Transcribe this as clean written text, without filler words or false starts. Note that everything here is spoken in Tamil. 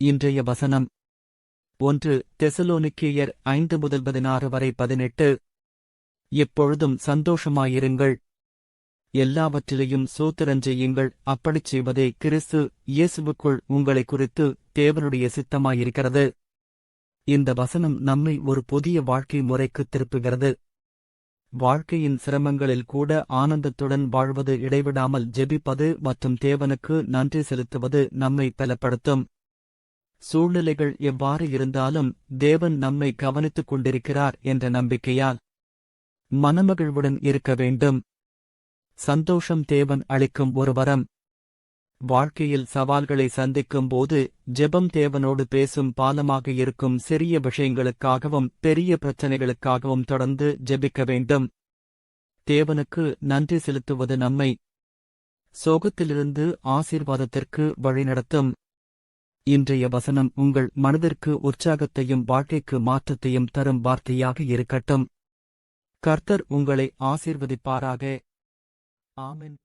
இன்றைய வசனம் 1 தெசலோனிக்கேயர் 5:16-18. எப்பொழுதும் சந்தோஷமாயிருங்கள், எல்லாவற்றிலையும் ஸ்தோத்திரஞ்செய்யுங்கள், அப்படிச் செய்வதே கிறிஸ்து இயேசுவுக்குள் உங்களை குறித்து தேவனுடைய சித்தமாயிருக்கிறது. இந்த வசனம் நம்மை ஒரு புதிய வாழ்க்கை முறைக்குத் திருப்புகிறது. வாழ்க்கையின் சிரமங்களில் கூட ஆனந்தத்துடன் வாழ்வது, இடைவிடாமல் ஜெபிப்பது மற்றும் தேவனுக்கு நன்றி செலுத்துவது நம்மை பலப்படுத்தும். சூழ்நிலைகள் எவ்வாறு இருந்தாலும் தேவன் நம்மை கவனித்துக் கொண்டிருக்கிறார் என்ற நம்பிக்கையால் மனமகிழ்வுடன் இருக்க வேண்டும். சந்தோஷம் தேவன் அளிக்கும் ஒரு வரம். வாழ்க்கையில் சவால்களை சந்திக்கும் போது ஜெபம் தேவனோடு பேசும் பாலமாக இருக்கும். சிறிய விஷயங்களுக்காகவும் பெரிய பிரச்சனைகளுக்காகவும் தொடர்ந்து ஜெபிக்க வேண்டும். தேவனுக்கு நன்றி செலுத்துவது நம்மை சோகத்திலிருந்து ஆசீர்வாதத்திற்கு வழிநடத்தும். இன்றைய வசனம் உங்கள் மனதிற்கு உற்சாகத்தையும் வாழ்க்கைக்கு மாற்றத்தையும் தரும் வார்த்தையாக இருக்கட்டும். கர்த்தர் உங்களை ஆசீர்வதிப்பாராக. ஆமென்.